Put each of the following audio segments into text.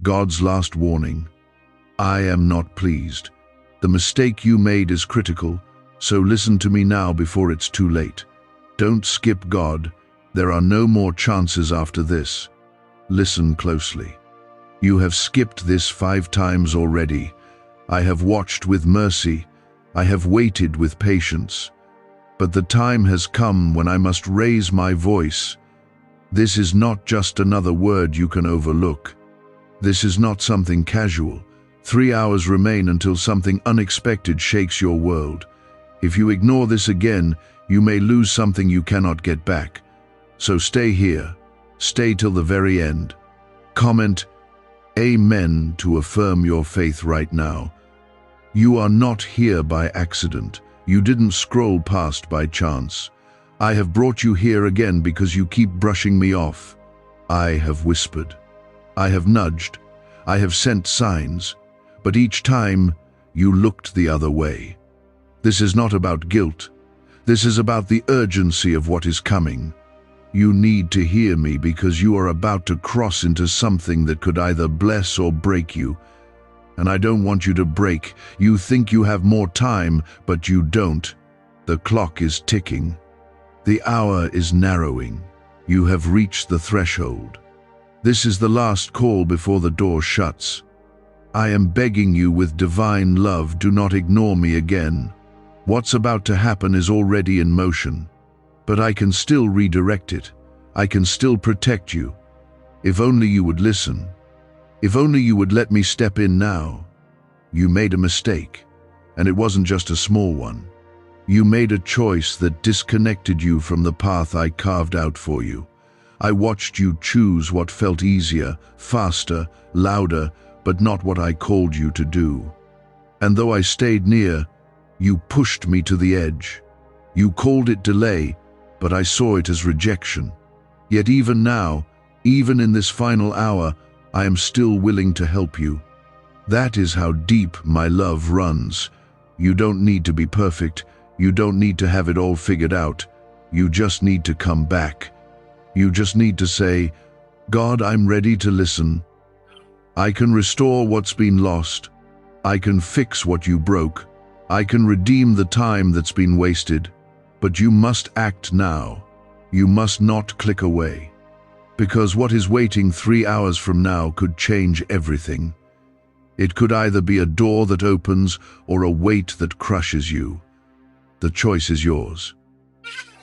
God's last warning. I am not pleased. The mistake you made is critical, so listen to me now before it's too late. Don't skip God. There are no more chances after this. Listen closely. You have skipped this 5 times already. I have watched with mercy. I have waited with patience. But the time has come when I must raise my voice. This is not just another word you can overlook. This is not something casual. 3 hours remain until something unexpected shakes your world. If you ignore this again, you may lose something you cannot get back. So stay here. Stay till the very end. Comment Amen to affirm your faith right now. You are not here by accident. You didn't scroll past by chance. I have brought you here again because you keep brushing me off. I have whispered. I have nudged. I have sent signs. But each time, you looked the other way. This is not about guilt. This is about the urgency of what is coming. You need to hear me because you are about to cross into something that could either bless or break you. And I don't want you to break. You think you have more time, but you don't. The clock is ticking. The hour is narrowing. You have reached the threshold. This is the last call before the door shuts. I am begging you with divine love, do not ignore me again. What's about to happen is already in motion. But I can still redirect it. I can still protect you. If only you would listen. If only you would let me step in now. You made a mistake, and it wasn't just a small one. You made a choice that disconnected you from the path I carved out for you. I watched you choose what felt easier, faster, louder, but not what I called you to do. And though I stayed near, you pushed me to the edge. You called it delay, but I saw it as rejection. Yet even now, even in this final hour, I am still willing to help you. That is how deep my love runs. You don't need to be perfect. You don't need to have it all figured out. You just need to come back. You just need to say, God, I'm ready to listen. I can restore what's been lost. I can fix what you broke. I can redeem the time that's been wasted. But you must act now. You must not click away. Because what is waiting 3 hours from now could change everything. It could either be a door that opens or a weight that crushes you. The choice is yours.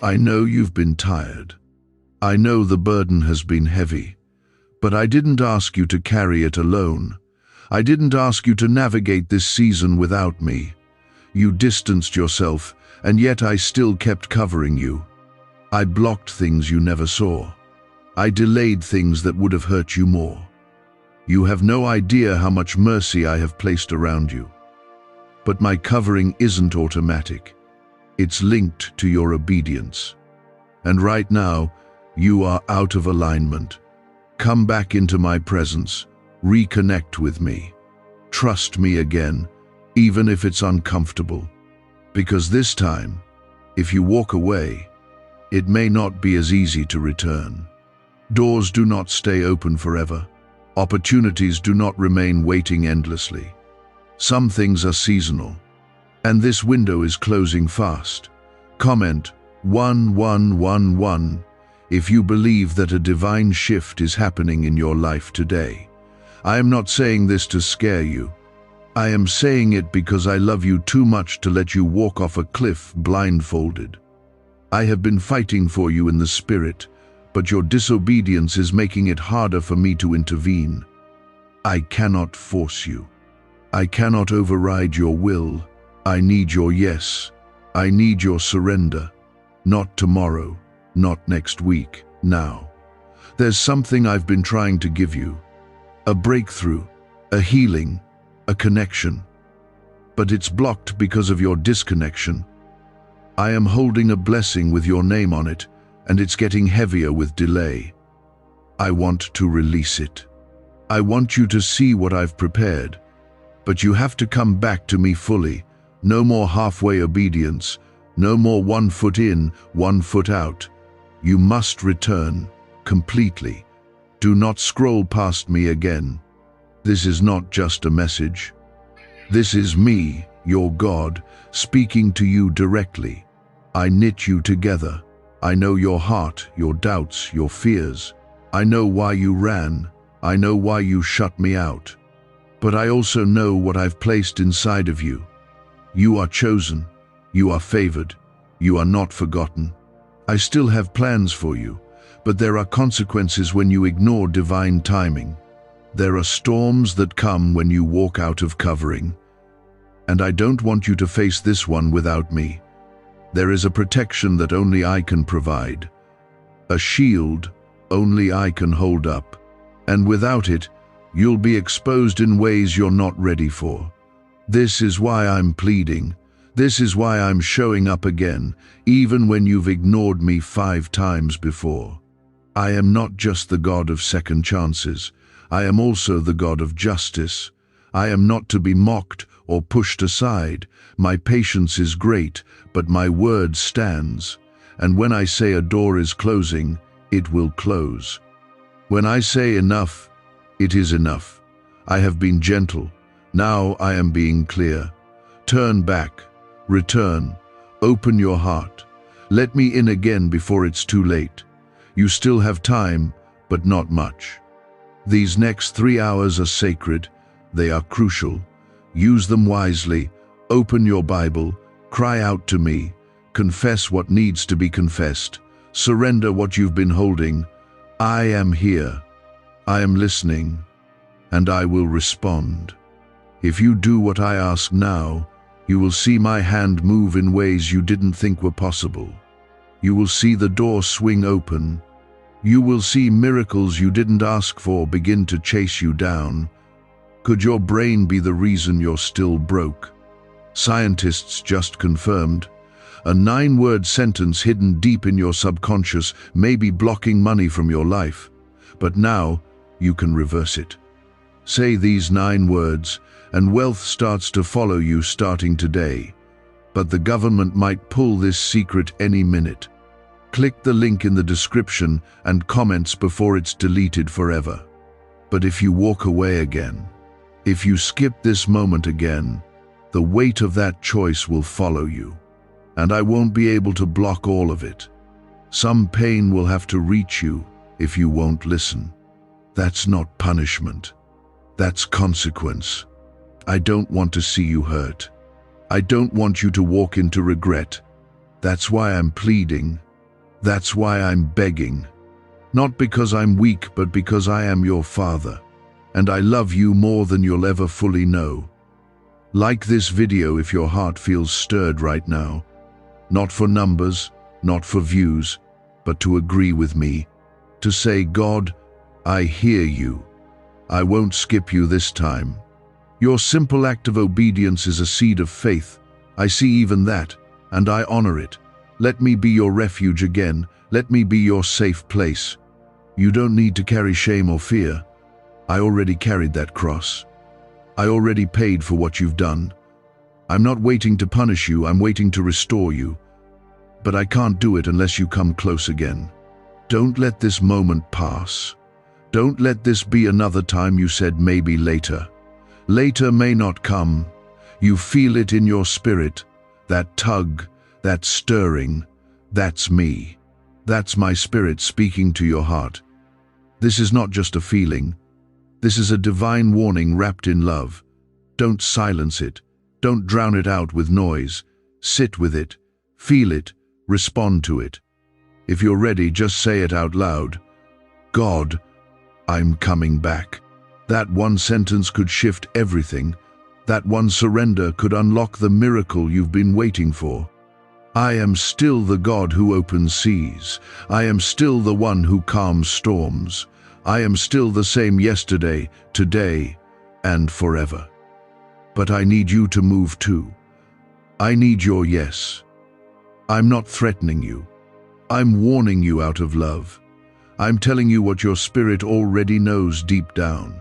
I know you've been tired. I know the burden has been heavy. But I didn't ask you to carry it alone. I didn't ask you to navigate this season without me. You distanced yourself, and yet I still kept covering you. I blocked things you never saw. I delayed things that would have hurt you more. You have no idea how much mercy I have placed around you. But my covering isn't automatic. It's linked to your obedience. And right now, you are out of alignment. Come back into my presence. Reconnect with me. Trust me again, even if it's uncomfortable. Because this time, if you walk away, it may not be as easy to return. Doors do not stay open forever. Opportunities do not remain waiting endlessly. Some things are seasonal, and this window is closing fast. Comment 1111 if you believe that a divine shift is happening in your life today. I am not saying this to scare you. I am saying it because I love you too much to let you walk off a cliff blindfolded. I have been fighting for you in the spirit, but your disobedience is making it harder for me to intervene. I cannot force you. I cannot override your will. I need your yes. I need your surrender. Not tomorrow, not next week, now. There's something I've been trying to give you. A breakthrough, a healing, a connection. But it's blocked because of your disconnection. I am holding a blessing with your name on it, and it's getting heavier with delay. I want to release it. I want you to see what I've prepared. But you have to come back to me fully. No more halfway obedience. No more 1 foot in, 1 foot out. You must return completely. Do not scroll past me again. This is not just a message. This is me, your God, speaking to you directly. I knit you together. I know your heart, your doubts, your fears. I know why you ran. I know why you shut me out. But I also know what I've placed inside of you. You are chosen. You are favored. You are not forgotten. I still have plans for you, but there are consequences when you ignore divine timing. There are storms that come when you walk out of covering. And I don't want you to face this one without me. There is a protection that only I can provide. A shield only I can hold up. And without it, you'll be exposed in ways you're not ready for. This is why I'm pleading. This is why I'm showing up again, even when you've ignored me 5 times before. I am not just the God of second chances. I am also the God of justice. I am not to be mocked or pushed aside. My patience is great, but my word stands. And when I say a door is closing, it will close. When I say enough, it is enough. I have been gentle. Now I am being clear. Turn back. Return. Open your heart. Let me in again before it's too late. You still have time, but not much. These next 3 hours are sacred. They are crucial. Use them wisely. Open your Bible. Cry out to me. Confess what needs to be confessed. Surrender what you've been holding. I am here. I am listening. And I will respond. If you do what I ask now, you will see my hand move in ways you didn't think were possible. You will see the door swing open. You will see miracles you didn't ask for begin to chase you down. Could your brain be the reason you're still broke? Scientists just confirmed. A 9-word sentence hidden deep in your subconscious may be blocking money from your life, but now you can reverse it. Say these 9 words, and wealth starts to follow you starting today. But the government might pull this secret any minute. Click the link in the description and comments before it's deleted forever. But if you walk away again, if you skip this moment again, the weight of that choice will follow you. And I won't be able to block all of it. Some pain will have to reach you if you won't listen. That's not punishment. That's consequence. I don't want to see you hurt. I don't want you to walk into regret. That's why I'm pleading. That's why I'm begging. Not because I'm weak, but because I am your father. And I love you more than you'll ever fully know. Like this video if your heart feels stirred right now. Not for numbers, not for views, but to agree with me. To say, God, I hear you. I won't skip you this time. Your simple act of obedience is a seed of faith. I see even that, and I honor it. Let me be your refuge again. Let me be your safe place. You don't need to carry shame or fear. I already carried that cross. I already paid for what you've done. I'm not waiting to punish you, I'm waiting to restore you. But I can't do it unless you come close again. Don't let this moment pass. Don't let this be another time you said maybe later. Later may not come. You feel it in your spirit. That tug, that stirring, that's me. That's my spirit speaking to your heart. This is not just a feeling. This is a divine warning wrapped in love. Don't silence it. Don't drown it out with noise. Sit with it. Feel it. Respond to it. If you're ready, just say it out loud. God, I'm coming back. That one sentence could shift everything. That one surrender could unlock the miracle you've been waiting for. I am still the God who opens seas. I am still the one who calms storms. I am still the same yesterday, today, and forever. But I need you to move too. I need your yes. I'm not threatening you. I'm warning you out of love. I'm telling you what your spirit already knows deep down.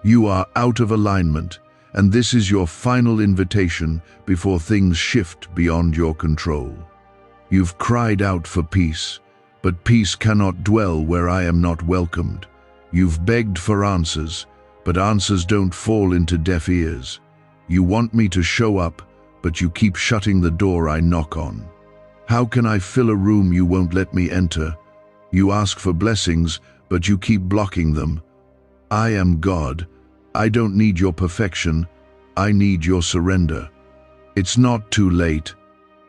You are out of alignment, and this is your final invitation before things shift beyond your control. You've cried out for peace, but peace cannot dwell where I am not welcomed. You've begged for answers, but answers don't fall into deaf ears. You want me to show up, but you keep shutting the door I knock on. How can I fill a room you won't let me enter? You ask for blessings, but you keep blocking them. I am God. I don't need your perfection. I need your surrender. It's not too late,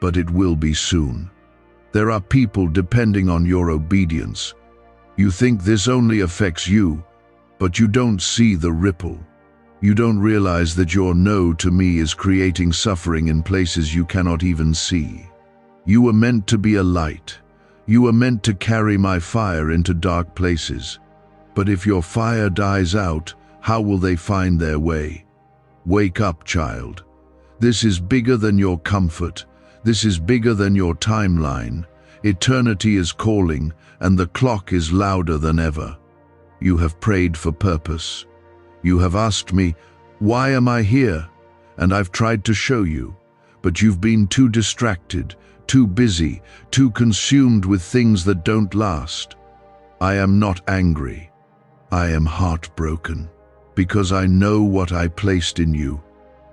but it will be soon. There are people depending on your obedience. You think this only affects you, but you don't see the ripple. You don't realize that your no to me is creating suffering in places you cannot even see. You were meant to be a light. You were meant to carry my fire into dark places. But if your fire dies out, how will they find their way? Wake up, child. This is bigger than your comfort. This is bigger than your timeline. Eternity is calling, and the clock is louder than ever. You have prayed for purpose. You have asked me, why am I here? And I've tried to show you, but you've been too distracted, too busy, too consumed with things that don't last. I am not angry. I am heartbroken, because I know what I placed in you.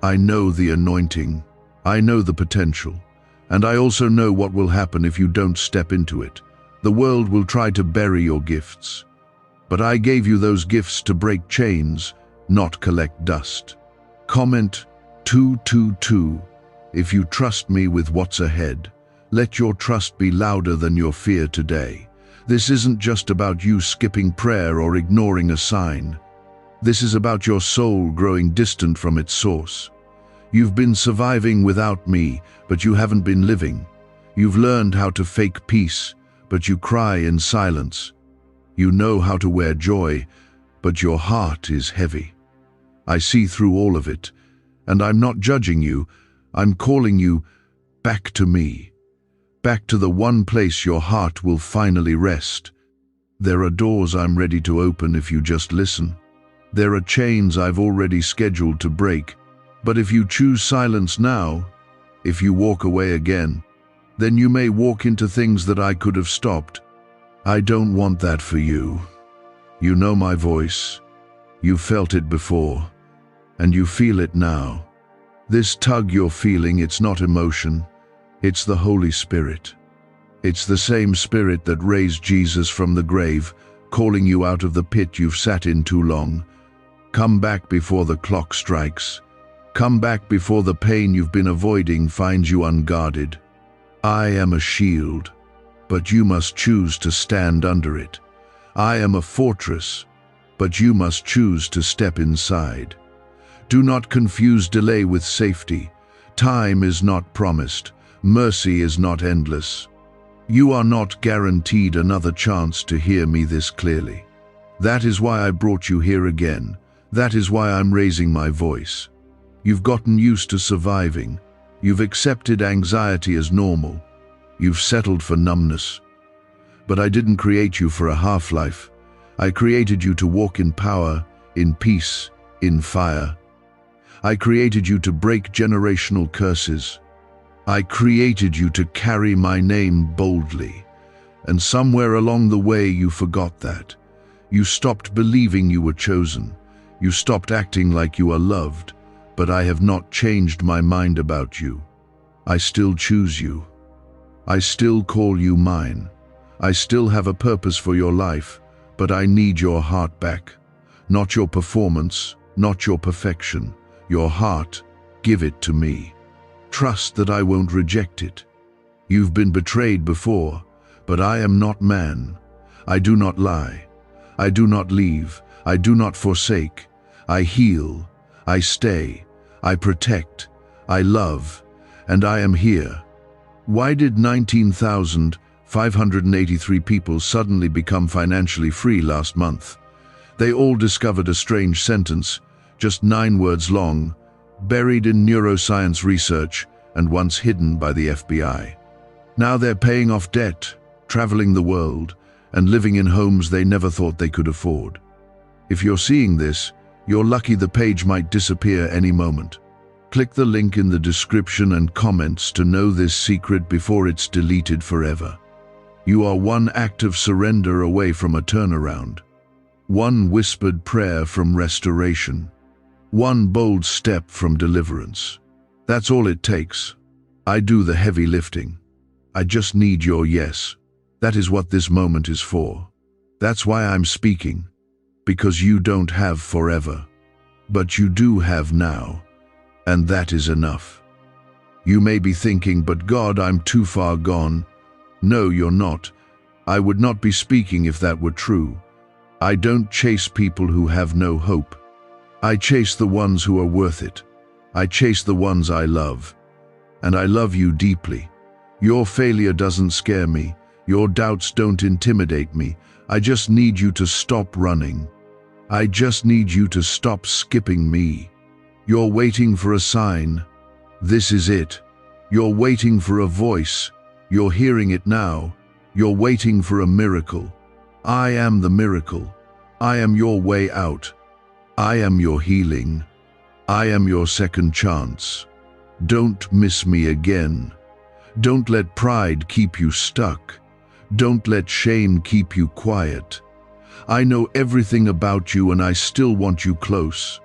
I know the anointing. I know the potential. And I also know what will happen if you don't step into it. The world will try to bury your gifts. But I gave you those gifts to break chains, not collect dust. Comment 222 if you trust me with what's ahead. Let your trust be louder than your fear today. This isn't just about you skipping prayer or ignoring a sign. This is about your soul growing distant from its source. You've been surviving without me, but you haven't been living. You've learned how to fake peace, but you cry in silence. You know how to wear joy, but your heart is heavy. I see through all of it, and I'm not judging you. I'm calling you back to me, back to the one place your heart will finally rest. There are doors I'm ready to open if you just listen. There are chains I've already scheduled to break, but if you choose silence now, if you walk away again, then you may walk into things that I could have stopped. I don't want that for you. You know my voice. You felt it before, and you feel it now. This tug you're feeling, it's not emotion. It's the Holy Spirit. It's the same Spirit that raised Jesus from the grave, calling you out of the pit you've sat in too long. Come back before the clock strikes. Come back before the pain you've been avoiding finds you unguarded. I am a shield, but you must choose to stand under it. I am a fortress, but you must choose to step inside. Do not confuse delay with safety. Time is not promised. Mercy is not endless. You are not guaranteed another chance to hear me this clearly. That is why I brought you here again. That is why I'm raising my voice. You've gotten used to surviving. You've accepted anxiety as normal. You've settled for numbness. But I didn't create you for a half-life. I created you to walk in power, in peace, in fire. I created you to break generational curses. I created you to carry my name boldly. And somewhere along the way you forgot that. You stopped believing you were chosen. You stopped acting like you are loved. But I have not changed my mind about you. I still choose you. I still call you mine. I still have a purpose for your life, but I need your heart back. Not your performance, not your perfection. Your heart, give it to me. Trust that I won't reject it. You've been betrayed before, but I am not man. I do not lie. I do not leave. I do not forsake. I heal. I stay. I protect. I love. And I am here. Why did 19,583 people suddenly become financially free last month? They all discovered a strange sentence, just 9 words long, buried in neuroscience research and once hidden by the FBI. Now they're paying off debt, traveling the world, and living in homes they never thought they could afford. If you're seeing this, you're lucky the page might disappear any moment. Click the link in the description and comments to know this secret before it's deleted forever. You are one act of surrender away from a turnaround. One whispered prayer from restoration. One bold step from deliverance. That's all it takes. I do the heavy lifting. I just need your yes. That is what this moment is for. That's why I'm speaking. Because you don't have forever. But you do have now. And that is enough. You may be thinking, but God, I'm too far gone. No, you're not. I would not be speaking if that were true. I don't chase people who have no hope. I chase the ones who are worth it. I chase the ones I love. And I love you deeply. Your failure doesn't scare me. Your doubts don't intimidate me. I just need you to stop running. I just need you to stop skipping me. You're waiting for a sign. This is it. You're waiting for a voice. You're hearing it now. You're waiting for a miracle. I am the miracle. I am your way out. I am your healing. I am your second chance. Don't miss me again. Don't let pride keep you stuck. Don't let shame keep you quiet. I know everything about you and I still want you close.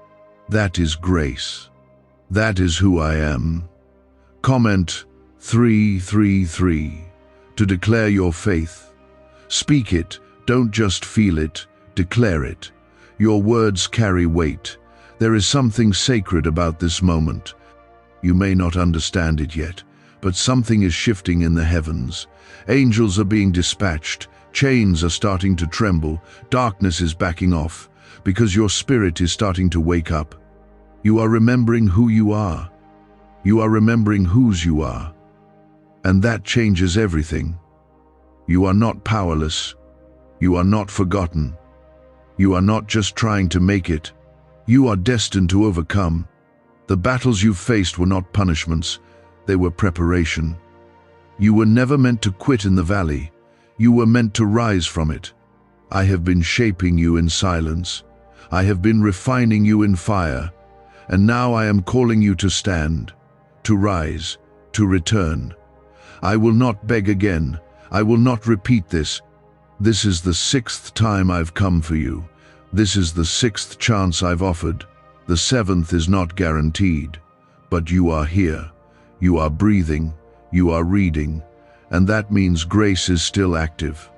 That is grace. That is who I am. Comment 333 to declare your faith. Speak it, don't just feel it, declare it. Your words carry weight. There is something sacred about this moment. You may not understand it yet, but something is shifting in the heavens. Angels are being dispatched, chains are starting to tremble, darkness is backing off, because your spirit is starting to wake up. You are remembering who you are. You are remembering whose you are. And that changes everything. You are not powerless. You are not forgotten. You are not just trying to make it. You are destined to overcome. The battles you've faced were not punishments. They were preparation. You were never meant to quit in the valley. You were meant to rise from it. I have been shaping you in silence. I have been refining you in fire. And now I am calling you to stand, to rise, to return. I will not beg again. I will not repeat this. This is the 6th time I've come for you. This is the 6th chance I've offered. The 7th is not guaranteed. But you are here. You are breathing. You are reading. And that means grace is still active.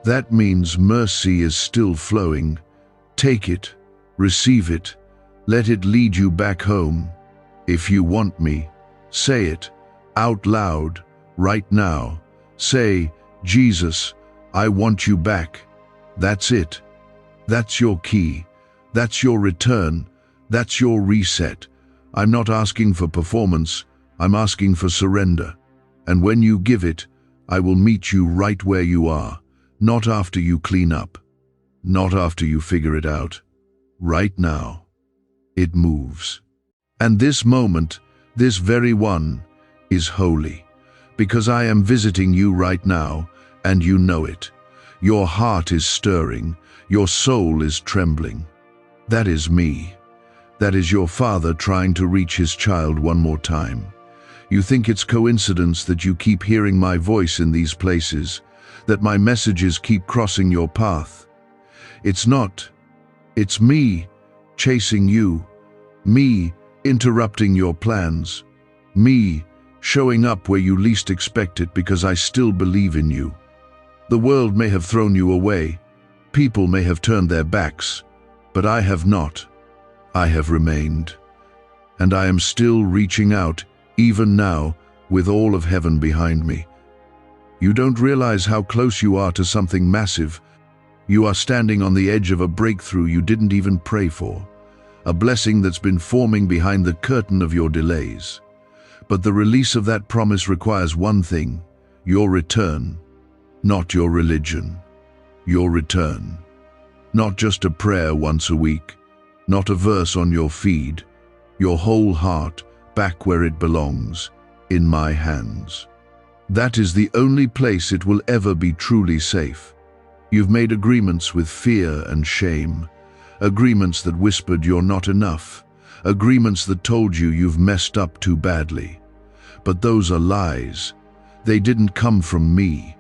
That means mercy is still flowing. Take it. Receive it. Let it lead you back home. If you want me, say it out loud right now. Say, Jesus, I want you back. That's it. That's your key. That's your return. That's your reset. I'm not asking for performance. I'm asking for surrender. And when you give it, I will meet you right where you are. Not after you clean up. Not after you figure it out. Right now. It moves. And this moment, this very one, is holy. Because I am visiting you right now, and you know it. Your heart is stirring. Your soul is trembling. That is me. That is your Father trying to reach his child one more time. You think it's coincidence that you keep hearing my voice in these places, that my messages keep crossing your path. It's not. It's me chasing you. Me interrupting your plans. Me showing up where you least expect it because I still believe in you. The world may have thrown you away. People may have turned their backs. But I have not. I have remained. And I am still reaching out, even now, with all of heaven behind me. You don't realize how close you are to something massive. You are standing on the edge of a breakthrough you didn't even pray for. A blessing that's been forming behind the curtain of your delays. But the release of that promise requires one thing: your return. Not your religion. Your return. Not just a prayer once a week. Not a verse on your feed. Your whole heart back where it belongs, in my hands. That is the only place it will ever be truly safe. You've made agreements with fear and shame. Agreements that whispered you're not enough. Agreements that told you you've messed up too badly. But those are lies. They didn't come from me.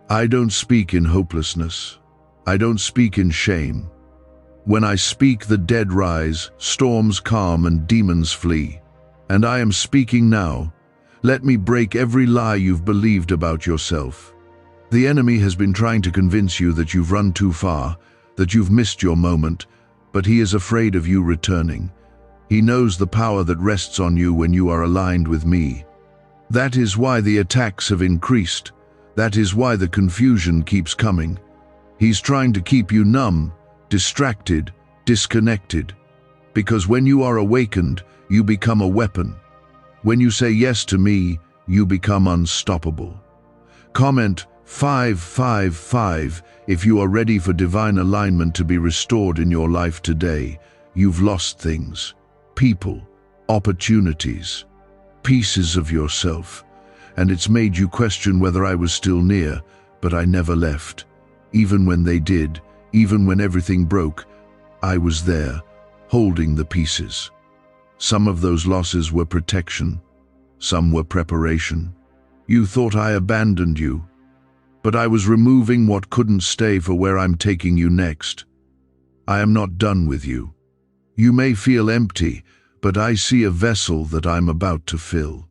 I don't speak in hopelessness. I don't speak in shame. When I speak, the dead rise, storms calm, and demons flee. And I am speaking now. Let me break every lie you've believed about yourself. The enemy has been trying to convince you that you've run too far, that you've missed your moment, but he is afraid of you returning. He knows the power that rests on you when you are aligned with me. That is why the attacks have increased. That is why the confusion keeps coming. He's trying to keep you numb, distracted, disconnected. Because when you are awakened, you become a weapon. When you say yes to me, you become unstoppable. Comment 555 if you are ready for divine alignment to be restored in your life today. You've lost things, people, opportunities, pieces of yourself, and it's made you question whether I was still near, but I never left. Even when they did, even when everything broke, I was there, holding the pieces. Some of those losses were protection, some were preparation. You thought I abandoned you, but I was removing what couldn't stay for where I'm taking you next. I am not done with you. You may feel empty, but I see a vessel that I'm about to fill.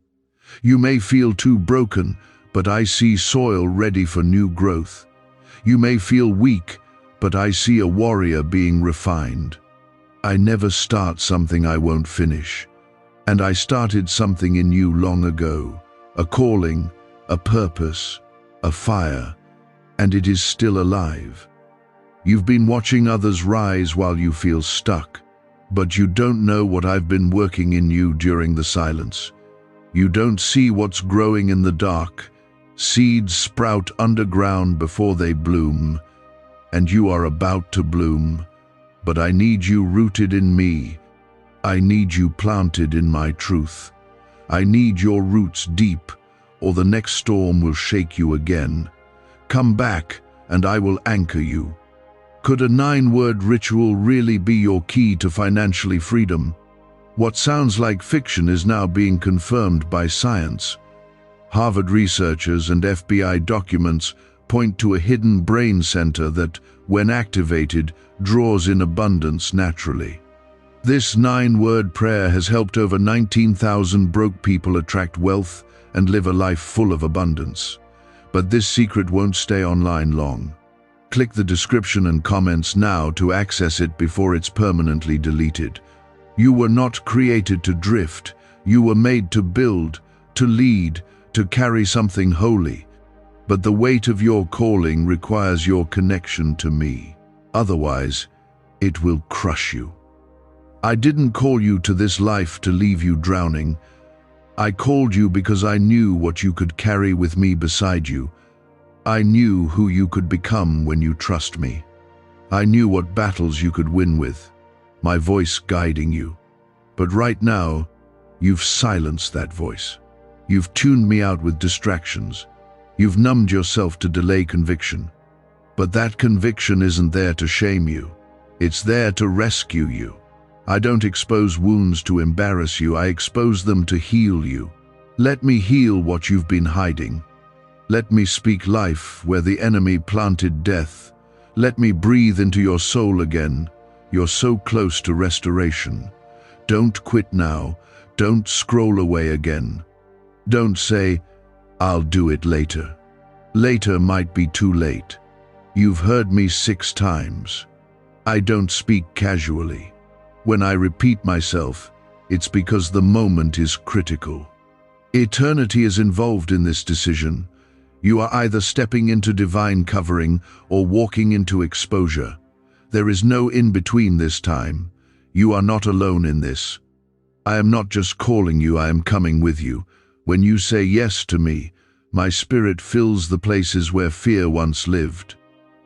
You may feel too broken, but I see soil ready for new growth. You may feel weak, but I see a warrior being refined. I never start something I won't finish. And I started something in you long ago, a calling, a purpose, a fire, and it is still alive. You've been watching others rise while you feel stuck, but you don't know what I've been working in you during the silence. You don't see what's growing in the dark. Seeds sprout underground before they bloom, and you are about to bloom. But I need you rooted in me. I need you planted in my truth. I need your roots deep, or the next storm will shake you again. Come back, and I will anchor you. Could a 9-word ritual really be your key to financial freedom? What sounds like fiction is now being confirmed by science. Harvard researchers and FBI documents point to a hidden brain center that, when activated, draws in abundance naturally. This 9-word prayer has helped over 19,000 broke people attract wealth and live a life full of abundance. But this secret won't stay online long. Click the description and comments now to access it before it's permanently deleted. You were not created to drift. You were made to build, to lead, to carry something holy. But the weight of your calling requires your connection to me. Otherwise, it will crush you. I didn't call you to this life to leave you drowning. I called you because I knew what you could carry with me beside you. I knew who you could become when you trust me. I knew what battles you could win with, my voice guiding you. But right now, you've silenced that voice. You've tuned me out with distractions. You've numbed yourself to delay conviction. But that conviction isn't there to shame you. It's there to rescue you. I don't expose wounds to embarrass you. I expose them to heal you. Let me heal what you've been hiding. Let me speak life where the enemy planted death. Let me breathe into your soul again. You're so close to restoration. Don't quit now. Don't scroll away again. Don't say, "I'll do it later." Later might be too late. You've heard me 6 times. I don't speak casually. When I repeat myself, it's because the moment is critical. Eternity is involved in this decision. You are either stepping into divine covering or walking into exposure. There is no in-between this time. You are not alone in this. I am not just calling you, I am coming with you. When you say yes to me, my spirit fills the places where fear once lived.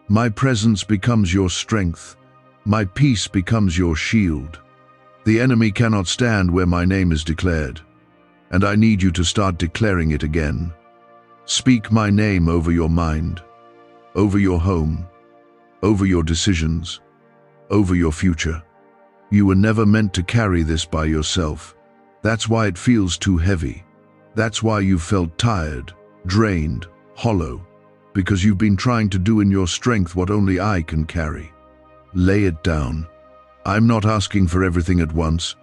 My presence becomes your strength. My peace becomes your shield. The enemy cannot stand where my name is declared. And I need you to start declaring it again. Speak my name over your mind, over your home, over your decisions, over your future. You were never meant to carry this by yourself. That's why it feels too heavy. That's why you felt tired, drained, hollow, because you've been trying to do in your strength what only I can carry. Lay it down. I'm not asking for everything at once.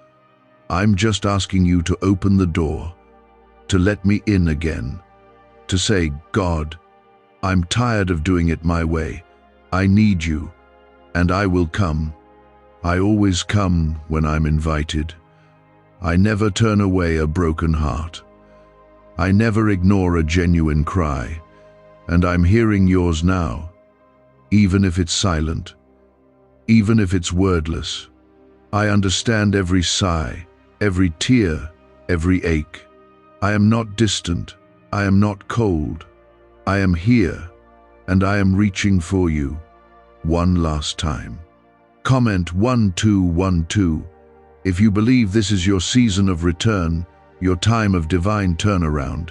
I'm just asking you to open the door, to let me in again, to say, God, I'm tired of doing it my way. I need you, and I will come. I always come when I'm invited. I never turn away a broken heart. I never ignore a genuine cry, and I'm hearing yours now, even if it's silent, even if it's wordless. I understand every sigh, every tear, every ache. I am not distant. I am not cold. I am here, and I am reaching for you one last time. Comment 1212 if you believe this is your season of return, your time of divine turnaround.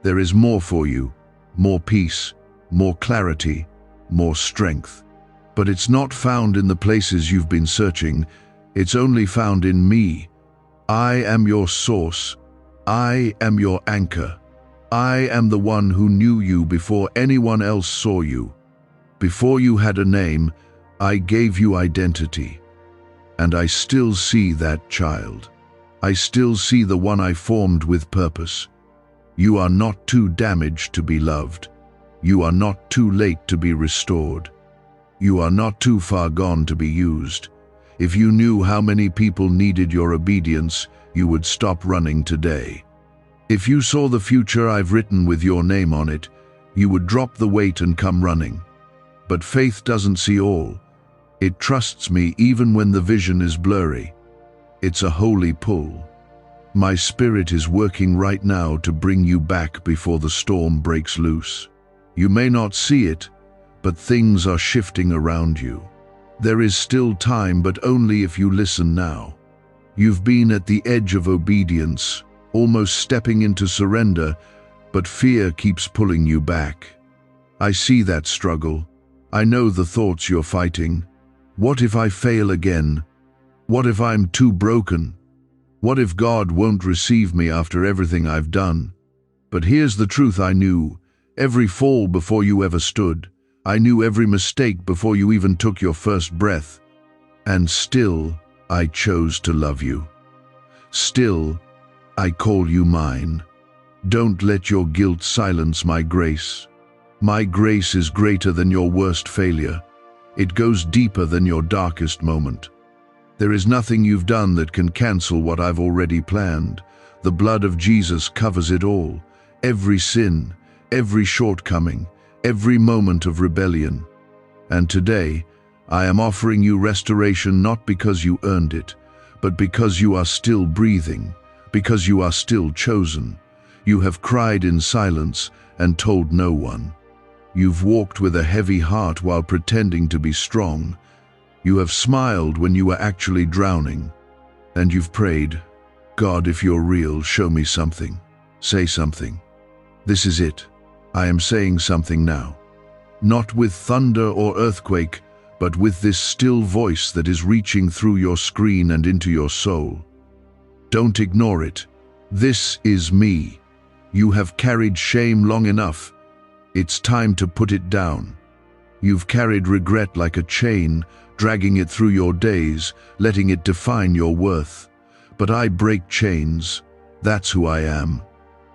There is more for you, more peace, more clarity, more strength. But it's not found in the places you've been searching. It's only found in me. I am your source. I am your anchor. I am the one who knew you before anyone else saw you. Before you had a name, I gave you identity. And I still see that child. I still see the one I formed with purpose. You are not too damaged to be loved. You are not too late to be restored. You are not too far gone to be used. If you knew how many people needed your obedience, you would stop running today. If you saw the future I've written with your name on it, you would drop the weight and come running. But faith doesn't see all. It trusts me even when the vision is blurry. It's a holy pull. My spirit is working right now to bring you back before the storm breaks loose. You may not see it, but things are shifting around you. There is still time, but only if you listen now. You've been at the edge of obedience, almost stepping into surrender, but fear keeps pulling you back. I see that struggle. I know the thoughts you're fighting. What if I fail again? What if I'm too broken? What if God won't receive me after everything I've done? But here's the truth I knew. Every fall before you ever stood. I knew every mistake before you even took your first breath. And still, I chose to love you. Still, I call you mine. Don't let your guilt silence my grace. My grace is greater than your worst failure. It goes deeper than your darkest moment. There is nothing you've done that can cancel what I've already planned. The blood of Jesus covers it all. Every sin, every shortcoming, every moment of rebellion. And today, I am offering you restoration not because you earned it, but because you are still breathing, because you are still chosen. You have cried in silence and told no one. You've walked with a heavy heart while pretending to be strong. You have smiled when you were actually drowning. And you've prayed, God, if you're real, show me something. Say something. This is it. I am saying something now. Not with thunder or earthquake, but with this still voice that is reaching through your screen and into your soul. Don't ignore it. This is me. You have carried shame long enough. It's time to put it down. You've carried regret like a chain, dragging it through your days, letting it define your worth. But I break chains. That's who I am.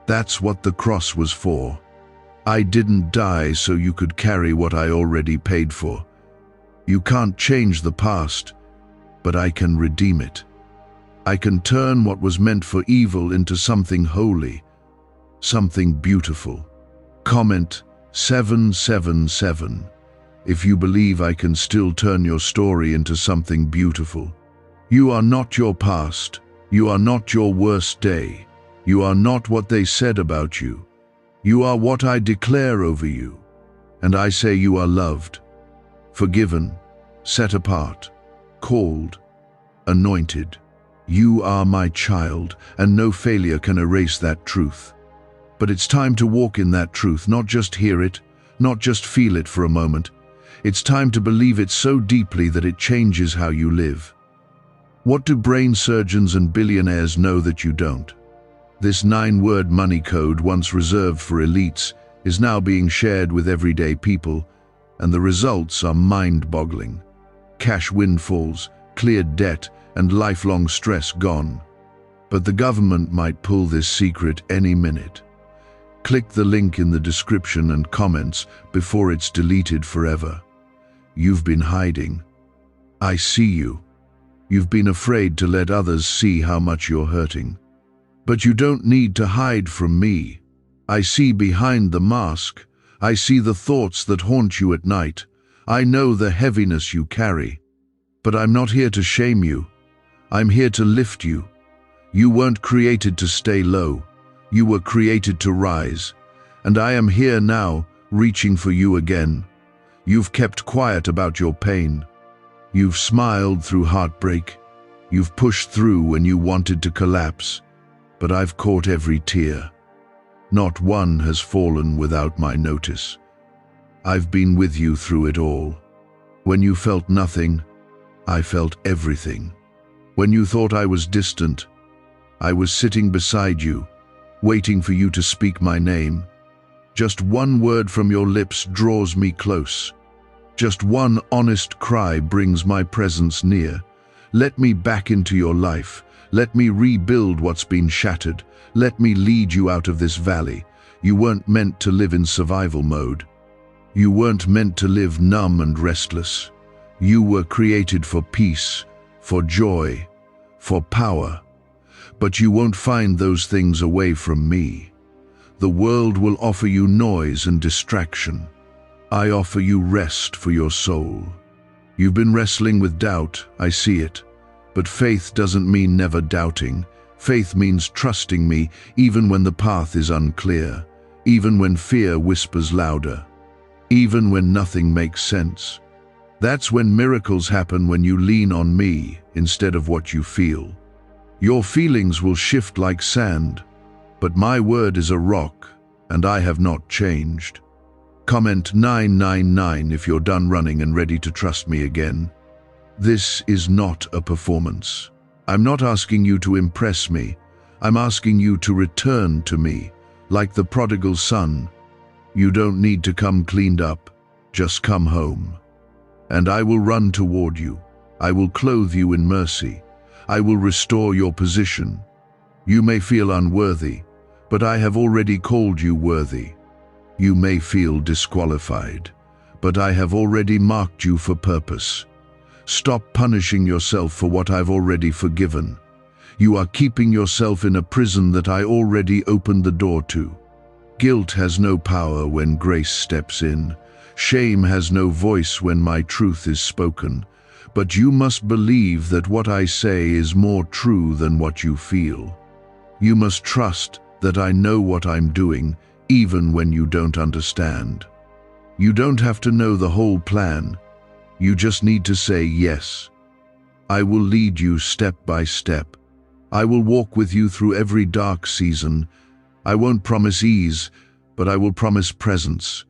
That's what the cross was for. I didn't die so you could carry what I already paid for. You can't change the past, but I can redeem it. I can turn what was meant for evil into something holy, something beautiful. Comment 777 if you believe I can still turn your story into something beautiful. You are not your past. You are not your worst day. You are not what they said about you. You are what I declare over you. And I say you are loved, forgiven, set apart, called, anointed. You are my child, and no failure can erase that truth. But it's time to walk in that truth, not just hear it, not just feel it for a moment. It's time to believe it so deeply that it changes how you live. What do brain surgeons and billionaires know that you don't? This 9-word money code, once reserved for elites, is now being shared with everyday people, and the results are mind-boggling. Cash windfalls, cleared debt, and lifelong stress gone. But the government might pull this secret any minute. Click the link in the description and comments before it's deleted forever. You've been hiding. I see you. You've been afraid to let others see how much you're hurting. But you don't need to hide from me. I see behind the mask. I see the thoughts that haunt you at night. I know the heaviness you carry. But I'm not here to shame you. I'm here to lift you. You weren't created to stay low. You were created to rise. And I am here now, reaching for you again. You've kept quiet about your pain. You've smiled through heartbreak. You've pushed through when you wanted to collapse. But I've caught every tear. Not one has fallen without my notice. I've been with you through it all. When you felt nothing, I felt everything. When you thought I was distant, I was sitting beside you, waiting for you to speak my name. Just one word from your lips draws me close. Just one honest cry brings my presence near. Let me back into your life. Let me rebuild what's been shattered. Let me lead you out of this valley. You weren't meant to live in survival mode. You weren't meant to live numb and restless. You were created for peace, for joy, for power. But you won't find those things away from me. The world will offer you noise and distraction. I offer you rest for your soul. You've been wrestling with doubt, I see it. But faith doesn't mean never doubting. Faith means trusting me even when the path is unclear, even when fear whispers louder, even when nothing makes sense. That's when miracles happen, when you lean on me instead of what you feel. Your feelings will shift like sand, but my word is a rock, and I have not changed. Comment 999 if you're done running and ready to trust me again. This is not a performance. I'm not asking you to impress me. I'm asking you to return to me, like the prodigal son. You don't need to come cleaned up, just come home. And I will run toward you. I will clothe you in mercy. I will restore your position. You may feel unworthy, but I have already called you worthy. You may feel disqualified, but I have already marked you for purpose. Stop punishing yourself for what I've already forgiven. You are keeping yourself in a prison that I already opened the door to. Guilt has no power when grace steps in. Shame has no voice when my truth is spoken. But you must believe that what I say is more true than what you feel. You must trust that I know what I'm doing, even when you don't understand. You don't have to know the whole plan. You just need to say yes. I will lead you step by step. I will walk with you through every dark season. I won't promise ease, but I will promise presence.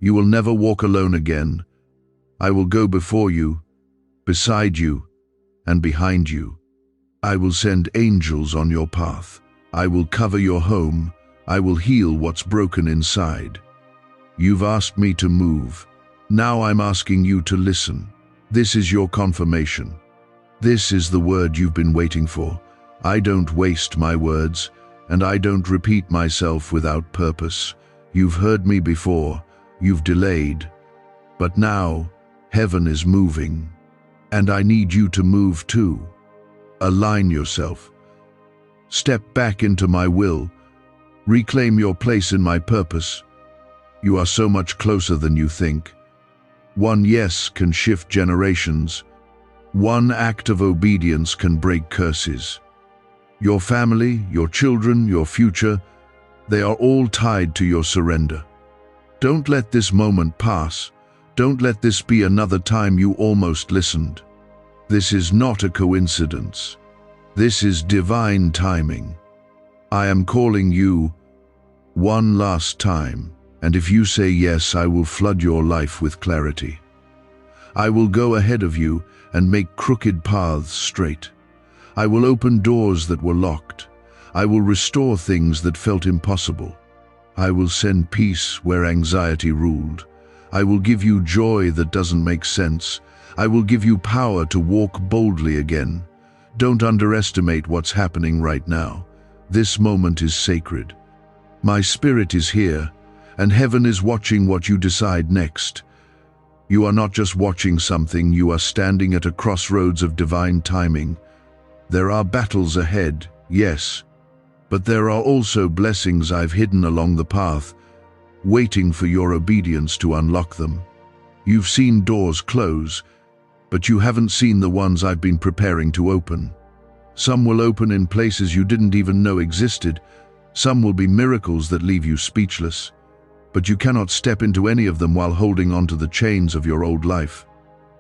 You will never walk alone again. I will go before you, beside you, and behind you. I will send angels on your path. I will cover your home. I will heal what's broken inside. You've asked me to move. Now I'm asking you to listen. This is your confirmation. This is the word you've been waiting for. I don't waste my words, and I don't repeat myself without purpose. You've heard me before. You've delayed. But now, heaven is moving. And I need you to move too. Align yourself. Step back into my will. Reclaim your place in my purpose. You are so much closer than you think. One yes can shift generations. One act of obedience can break curses. Your family, your children, your future, they are all tied to your surrender. Don't let this moment pass. Don't let this be another time you almost listened. This is not a coincidence. This is divine timing. I am calling you one last time, and if you say yes, I will flood your life with clarity. I will go ahead of you and make crooked paths straight. I will open doors that were locked. I will restore things that felt impossible. I will send peace where anxiety ruled. I will give you joy that doesn't make sense. I will give you power to walk boldly again. Don't underestimate what's happening right now. This moment is sacred. My spirit is here, and heaven is watching what you decide next. You are not just watching something, you are standing at a crossroads of divine timing. There are battles ahead, yes, but there are also blessings I've hidden along the path, waiting for your obedience to unlock them. You've seen doors close, but you haven't seen the ones I've been preparing to open. Some will open in places you didn't even know existed. Some will be miracles that leave you speechless. But you cannot step into any of them while holding onto the chains of your old life.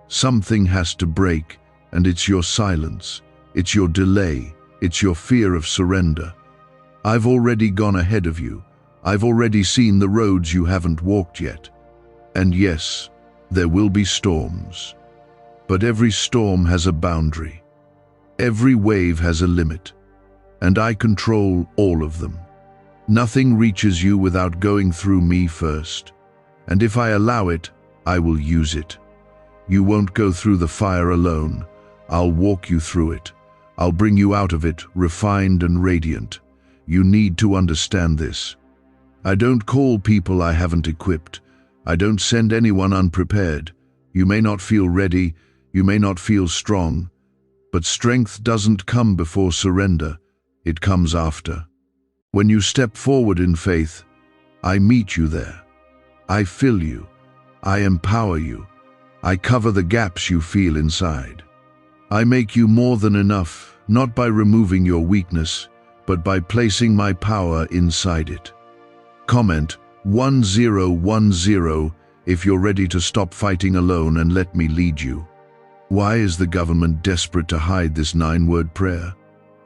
Something has to break, and it's your silence. It's your delay. It's your fear of surrender. I've already gone ahead of you. I've already seen the roads you haven't walked yet. And yes, there will be storms. But every storm has a boundary. Every wave has a limit. And I control all of them. Nothing reaches you without going through me first. And if I allow it, I will use it. You won't go through the fire alone. I'll walk you through it. I'll bring you out of it refined and radiant. You need to understand this. I don't call people I haven't equipped. I don't send anyone unprepared. You may not feel ready, you may not feel strong, but strength doesn't come before surrender. It comes after. When you step forward in faith, I meet you there. I fill you. I empower you. I cover the gaps you feel inside. I make you more than enough, not by removing your weakness, but by placing my power inside it. Comment 1010 if you're ready to stop fighting alone and let me lead you. Why is the government desperate to hide this 9-word prayer?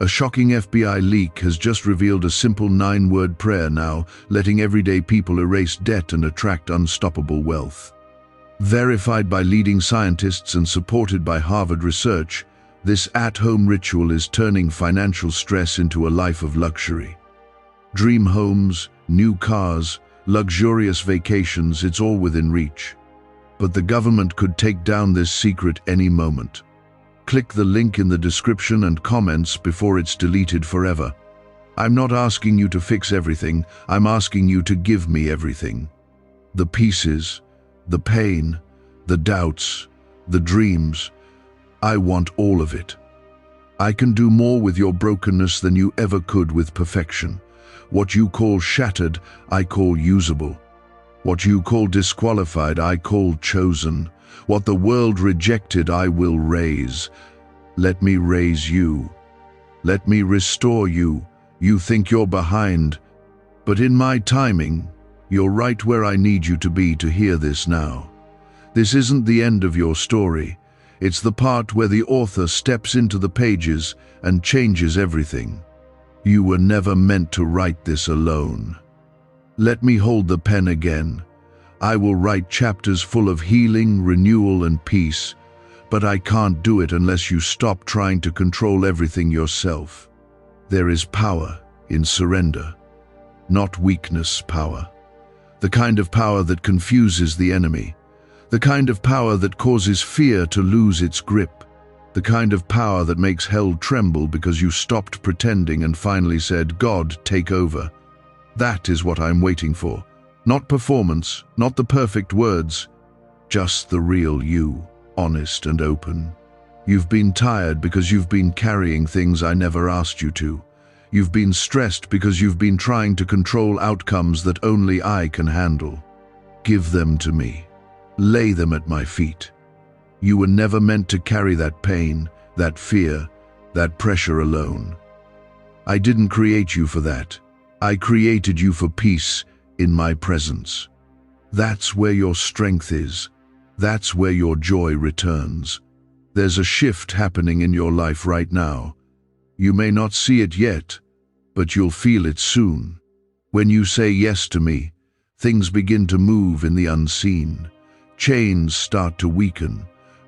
A shocking FBI leak has just revealed a simple 9-word prayer now, letting everyday people erase debt and attract unstoppable wealth. Verified by leading scientists and supported by Harvard research, this at-home ritual is turning financial stress into a life of luxury. Dream homes, new cars, luxurious vacations, it's all within reach. But the government could take down this secret any moment. Click the link in the description and comments before it's deleted forever. I'm not asking you to fix everything, I'm asking you to give me everything. The pieces, the pain, the doubts, the dreams. I want all of it. I can do more with your brokenness than you ever could with perfection. What you call shattered, I call usable. What you call disqualified, I call chosen. What the world rejected, I will raise. Let me raise you. Let me restore you. You think you're behind, but in my timing, you're right where I need you to be to hear this now. This isn't the end of your story. It's the part where the author steps into the pages and changes everything. You were never meant to write this alone. Let me hold the pen again. I will write chapters full of healing, renewal, and peace, but I can't do it unless you stop trying to control everything yourself. There is power in surrender, not weakness power. The kind of power that confuses the enemy. The kind of power that causes fear to lose its grip. The kind of power that makes hell tremble because you stopped pretending and finally said, God, take over. That is what I'm waiting for. Not performance, not the perfect words, just the real you, honest and open. You've been tired because you've been carrying things I never asked you to. You've been stressed because you've been trying to control outcomes that only I can handle. Give them to me. Lay them at my feet. You were never meant to carry that pain, that fear, that pressure alone. I didn't create you for that. I created you for peace in my presence. That's where your strength is. That's where your joy returns. There's a shift happening in your life right now. You may not see it yet, but you'll feel it soon. When you say yes to me, things begin to move in the unseen. Chains start to weaken.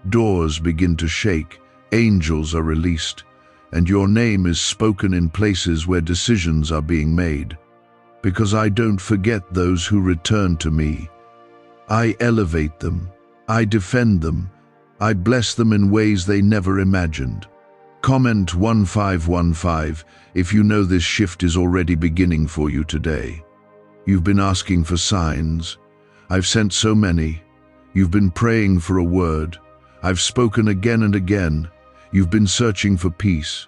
Doors begin to shake. Angels are released. And your name is spoken in places where decisions are being made. Because I don't forget those who return to me. I elevate them. I defend them. I bless them in ways they never imagined. Comment 1515 if you know this shift is already beginning for you today. You've been asking for signs. I've sent so many. You've been praying for a word. I've spoken again and again. You've been searching for peace.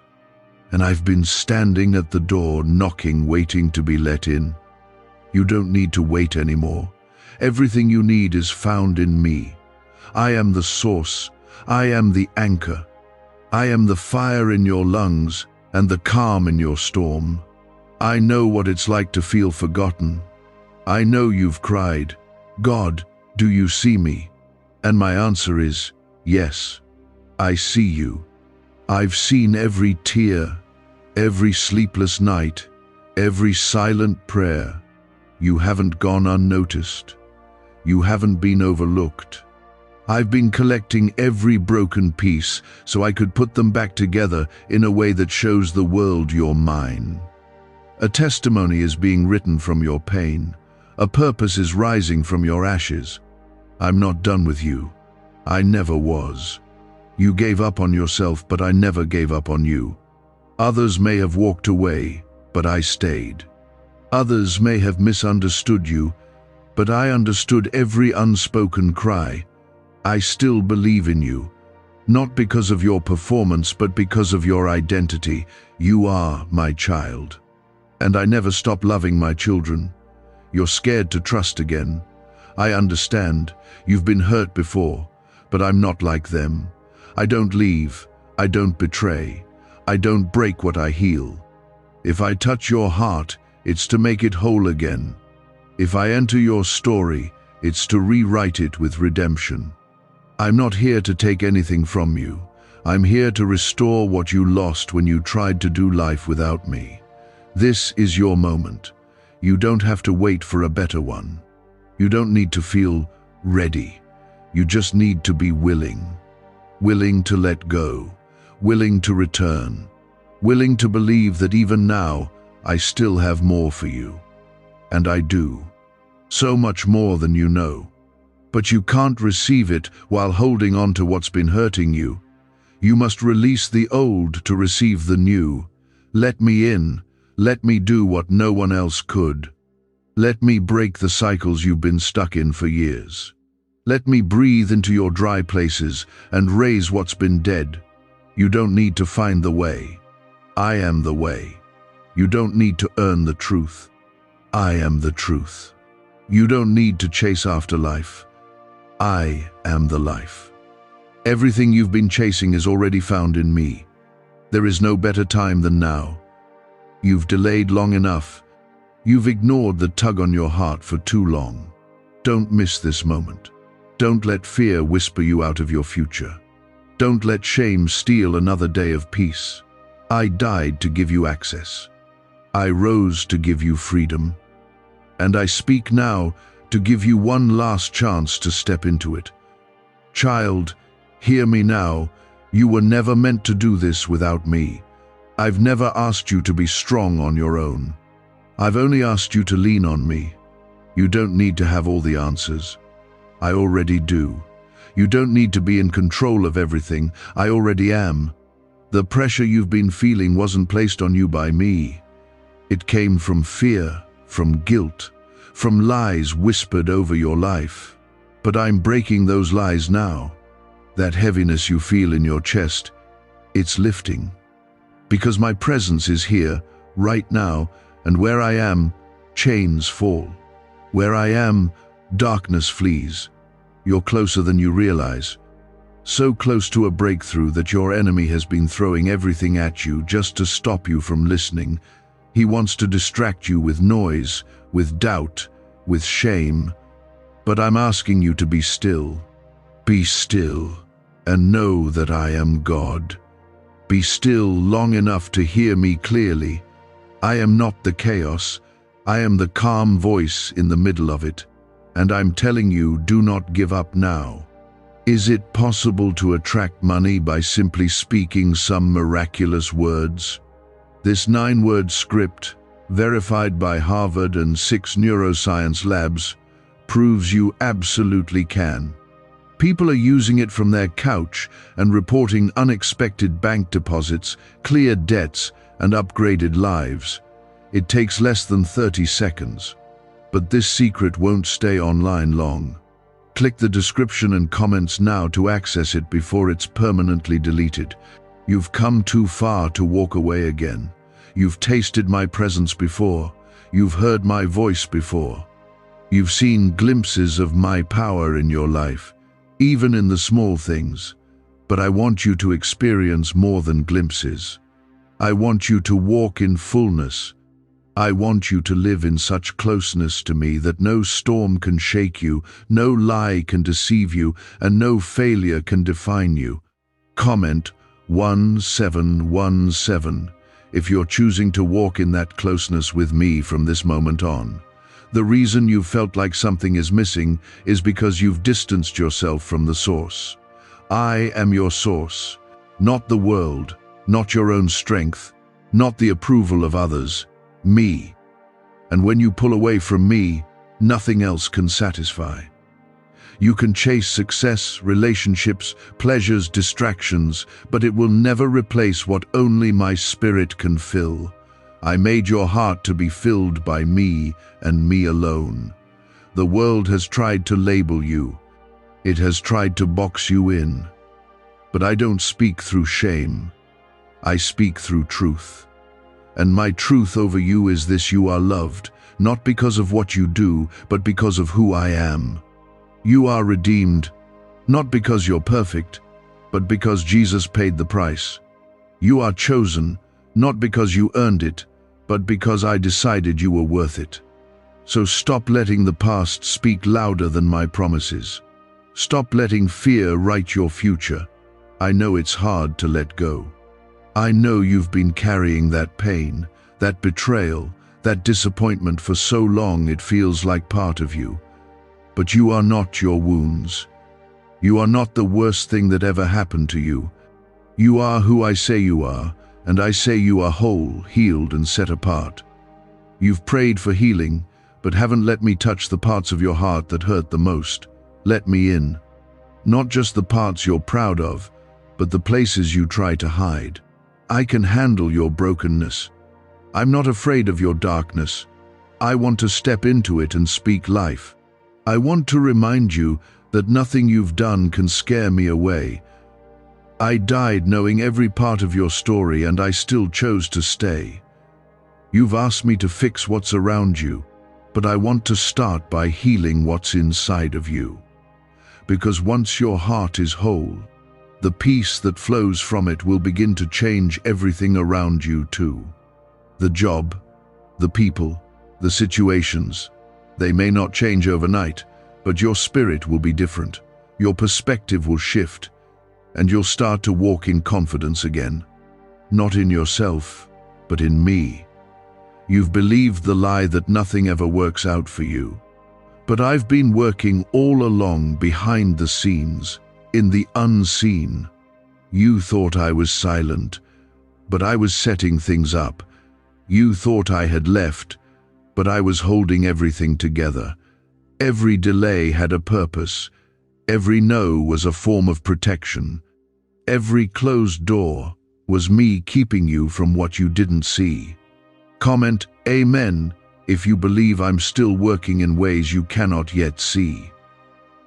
And I've been standing at the door, knocking, waiting to be let in. You don't need to wait anymore. Everything you need is found in me. I am the source. I am the anchor. I am the fire in your lungs and the calm in your storm. I know what it's like to feel forgotten. I know you've cried, "God, do you see me?" And my answer is, yes, I see you. I've seen every tear, every sleepless night, every silent prayer. You haven't gone unnoticed. You haven't been overlooked. I've been collecting every broken piece so I could put them back together in a way that shows the world you're mine. A testimony is being written from your pain. A purpose is rising from your ashes. I'm not done with you. I never was. You gave up on yourself, but I never gave up on you. Others may have walked away, but I stayed. Others may have misunderstood you, but I understood every unspoken cry. I still believe in you, not because of your performance, but because of your identity. You are my child. And I never stop loving my children. You're scared to trust again. I understand. You've been hurt before, but I'm not like them. I don't leave. I don't betray. I don't break what I heal. If I touch your heart, it's to make it whole again. If I enter your story, it's to rewrite it with redemption. I'm not here to take anything from you. I'm here to restore what you lost when you tried to do life without me. This is your moment. You don't have to wait for a better one. You don't need to feel ready. You just need to be willing. Willing to let go. Willing to return. Willing to believe that even now, I still have more for you. And I do. So much more than you know. But you can't receive it while holding on to what's been hurting you. You must release the old to receive the new. Let me in. Let me do what no one else could. Let me break the cycles you've been stuck in for years. Let me breathe into your dry places and raise what's been dead. You don't need to find the way. I am the way. You don't need to earn the truth. I am the truth. You don't need to chase after life. I am the life. Everything you've been chasing is already found in me. There is no better time than now. You've delayed long enough. You've ignored the tug on your heart for too long. Don't miss this moment. Don't let fear whisper you out of your future. Don't let shame steal another day of peace. I died to give you access. I rose to give you freedom. And I speak now to give you one last chance to step into it. Child, hear me now. You were never meant to do this without me. I've never asked you to be strong on your own. I've only asked you to lean on me. You don't need to have all the answers. I already do. You don't need to be in control of everything. I already am. The pressure you've been feeling wasn't placed on you by me. It came from fear, from guilt, from lies whispered over your life. But I'm breaking those lies now. That heaviness you feel in your chest, it's lifting. Because my presence is here, right now, and where I am, chains fall. Where I am, darkness flees. You're closer than you realize. So close to a breakthrough that your enemy has been throwing everything at you just to stop you from listening. He wants to distract you with noise, with doubt, with shame. But I'm asking you to be still. Be still, and know that I am God. Be still long enough to hear me clearly. I am not the chaos. I am the calm voice in the middle of it. And I'm telling you, do not give up now. Is it possible to attract money by simply speaking some miraculous words? This 9-word script, verified by Harvard and 6 neuroscience labs, proves you absolutely can. People are using it from their couch and reporting unexpected bank deposits, cleared debts, and upgraded lives. It takes less than 30 seconds. But this secret won't stay online long. Click the description and comments now to access it before it's permanently deleted. You've come too far to walk away again. You've tasted my presence before. You've heard my voice before. You've seen glimpses of my power in your life, even in the small things. But I want you to experience more than glimpses. I want you to walk in fullness. I want you to live in such closeness to me that no storm can shake you, no lie can deceive you, and no failure can define you. Comment 1717 if you're choosing to walk in that closeness with me from this moment on. The reason you felt like something is missing is because you've distanced yourself from the source. I am your source, not the world, not your own strength, not the approval of others. Me. And when you pull away from me, nothing else can satisfy. You can chase success, relationships, pleasures, distractions, but it will never replace what only my spirit can fill. I made your heart to be filled by me and me alone. The world has tried to label you. It has tried to box you in. But I don't speak through shame. I speak through truth. And my truth over you is this: you are loved, not because of what you do, but because of who I am. You are redeemed, not because you're perfect, but because Jesus paid the price. You are chosen, not because you earned it, but because I decided you were worth it. So stop letting the past speak louder than my promises. Stop letting fear write your future. I know it's hard to let go. I know you've been carrying that pain, that betrayal, that disappointment for so long it feels like part of you. But you are not your wounds. You are not the worst thing that ever happened to you. You are who I say you are, and I say you are whole, healed, and set apart. You've prayed for healing, but haven't let me touch the parts of your heart that hurt the most. Let me in. Not just the parts you're proud of, but the places you try to hide. I can handle your brokenness. I'm not afraid of your darkness. I want to step into it and speak life. I want to remind you that nothing you've done can scare me away. I died knowing every part of your story, and I still chose to stay. You've asked me to fix what's around you, but I want to start by healing what's inside of you. Because once your heart is whole, the peace that flows from it will begin to change everything around you too. The job, the people, the situations. They may not change overnight, but your spirit will be different. Your perspective will shift, and you'll start to walk in confidence again. Not in yourself, but in me. You've believed the lie that nothing ever works out for you. But I've been working all along behind the scenes, in the unseen. You thought I was silent, but I was setting things up. You thought I had left, but I was holding everything together. Every delay had a purpose. Every no was a form of protection. Every closed door was me keeping you from what you didn't see. Comment Amen if you believe I'm still working in ways you cannot yet see.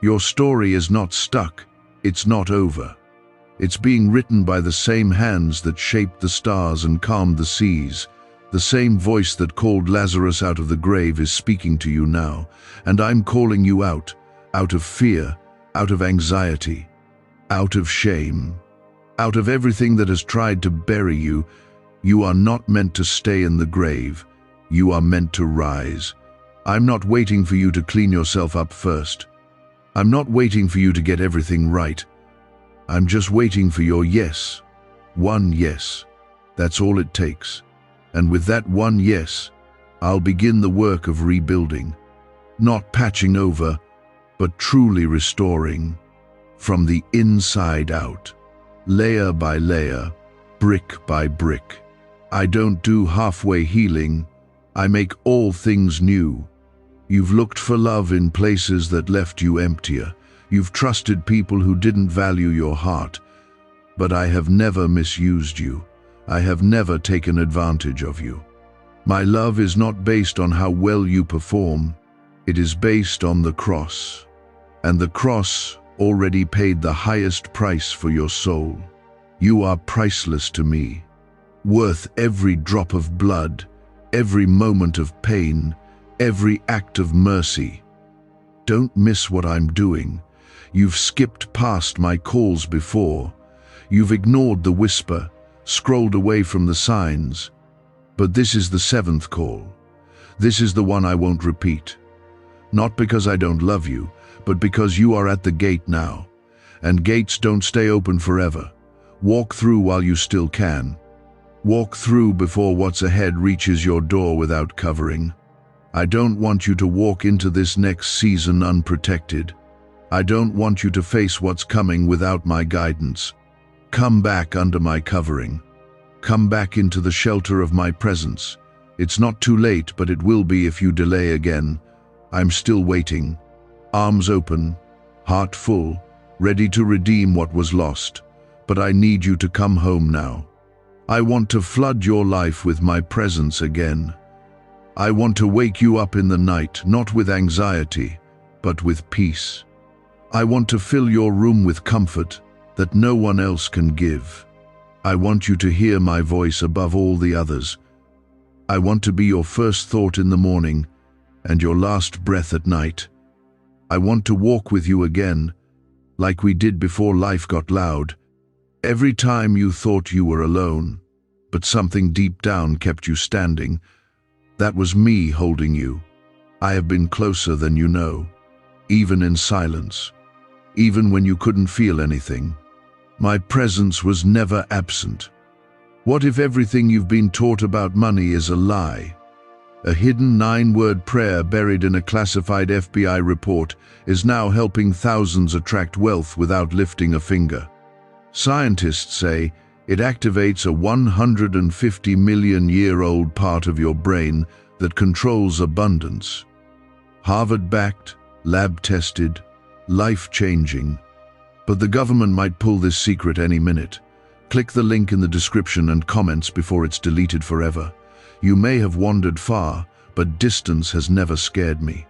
Your story is not stuck. It's not over. It's being written by the same hands that shaped the stars and calmed the seas. The same voice that called Lazarus out of the grave is speaking to you now, and I'm calling you out of fear, out of anxiety, out of shame, out of everything that has tried to bury you. You are not meant to stay in the grave. You are meant to rise. I'm not waiting for you to clean yourself up first. I'm not waiting for you to get everything right. I'm just waiting for your yes. One yes. That's all it takes. And with that one yes, I'll begin the work of rebuilding. Not patching over, but truly restoring. From the inside out. Layer by layer, brick by brick. I don't do halfway healing. I make all things new. You've looked for love in places that left you emptier. You've trusted people who didn't value your heart. But I have never misused you. I have never taken advantage of you. My love is not based on how well you perform. It is based on the cross. And the cross already paid the highest price for your soul. You are priceless to me, worth every drop of blood, every moment of pain, every act of mercy. Don't miss what I'm doing. You've skipped past my calls before. You've ignored the whisper, scrolled away from the signs. But this is the seventh call. This is the one I won't repeat. Not because I don't love you, but because you are at the gate now. And gates don't stay open forever. Walk through while you still can. Walk through before what's ahead reaches your door without covering. I don't want you to walk into this next season unprotected. I don't want you to face what's coming without my guidance. Come back under my covering. Come back into the shelter of my presence. It's not too late, but it will be if you delay again. I'm still waiting, arms open, heart full, ready to redeem what was lost. But I need you to come home now. I want to flood your life with my presence again. I want to wake you up in the night, not with anxiety, but with peace. I want to fill your room with comfort that no one else can give. I want you to hear my voice above all the others. I want to be your first thought in the morning and your last breath at night. I want to walk with you again, like we did before life got loud. Every time you thought you were alone, but something deep down kept you standing, that was me holding you. I have been closer than you know, even in silence, even when you couldn't feel anything. My presence was never absent. What if everything you've been taught about money is a lie? A hidden 9-word prayer buried in a classified FBI report is now helping thousands attract wealth without lifting a finger. Scientists say it activates a 150 million-year-old part of your brain that controls abundance. Harvard-backed, lab-tested, life-changing. But the government might pull this secret any minute. Click the link in the description and comments before it's deleted forever. You may have wandered far, but distance has never scared me.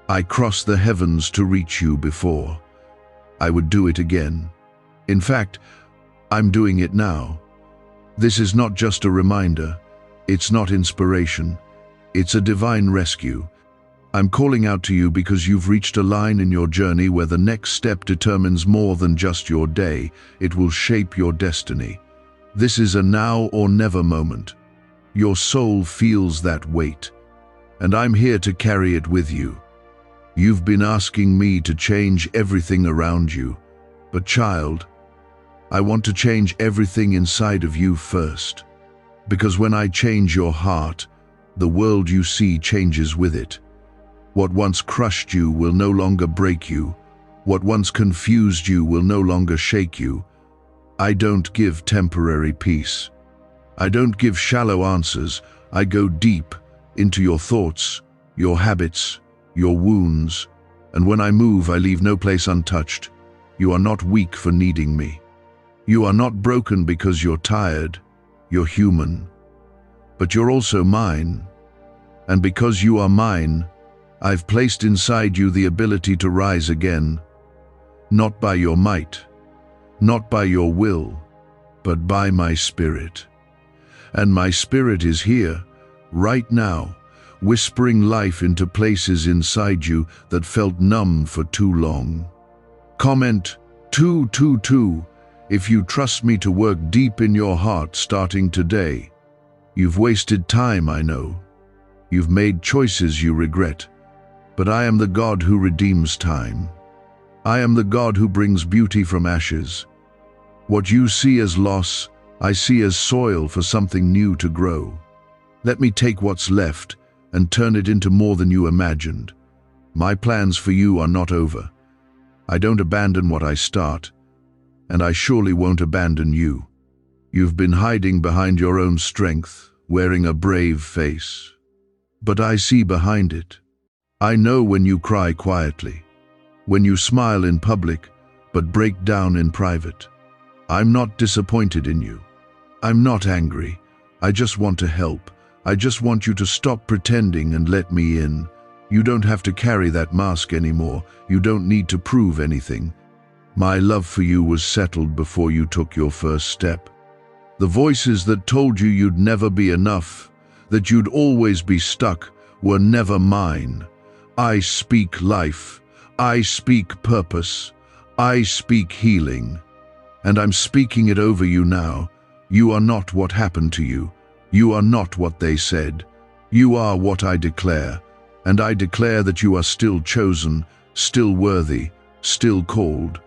I crossed the heavens to reach you before. I would do it again. In fact, I'm doing it now. This is not just a reminder. It's not inspiration. It's a divine rescue. I'm calling out to you because you've reached a line in your journey where the next step determines more than just your day. It will shape your destiny. This is a now or never moment. Your soul feels that weight, and I'm here to carry it with you. You've been asking me to change everything around you, but child, I want to change everything inside of you first. Because when I change your heart, the world you see changes with it. What once crushed you will no longer break you. What once confused you will no longer shake you. I don't give temporary peace. I don't give shallow answers. I go deep into your thoughts, your habits, your wounds. And when I move, I leave no place untouched. You are not weak for needing me. You are not broken because you're tired. You're human. But you're also mine. And because you are mine, I've placed inside you the ability to rise again. Not by your might, not by your will, but by my spirit. And my spirit is here, right now, whispering life into places inside you that felt numb for too long. Comment 222 if you trust me to work deep in your heart starting today. You've wasted time, I know. You've made choices you regret. But I am the God who redeems time. I am the God who brings beauty from ashes. What you see as loss, I see as soil for something new to grow. Let me take what's left and turn it into more than you imagined. My plans for you are not over. I don't abandon what I start, and I surely won't abandon you. You've been hiding behind your own strength, wearing a brave face. But I see behind it. I know when you cry quietly, when you smile in public, but break down in private. I'm not disappointed in you. I'm not angry. I just want to help. I just want you to stop pretending and let me in. You don't have to carry that mask anymore. You don't need to prove anything. My love for you was settled before you took your first step. The voices that told you you'd never be enough, that you'd always be stuck, were never mine. I speak life. I speak purpose. I speak healing. And I'm speaking it over you now. You are not what happened to you. You are not what they said. You are what I declare. And I declare that you are still chosen, still worthy, still called,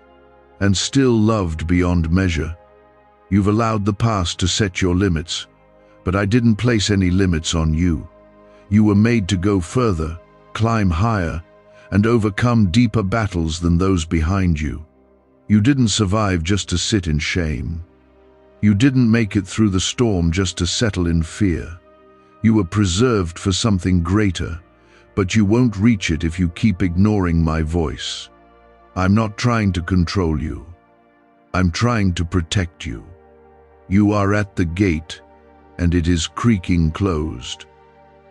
and still loved beyond measure. You've allowed the past to set your limits, but I didn't place any limits on you. You were made to go further, climb higher, and overcome deeper battles than those behind you. You didn't survive just to sit in shame. You didn't make it through the storm just to settle in fear. You were preserved for something greater, but you won't reach it if you keep ignoring my voice. I'm not trying to control you. I'm trying to protect you. You are at the gate, and it is creaking closed.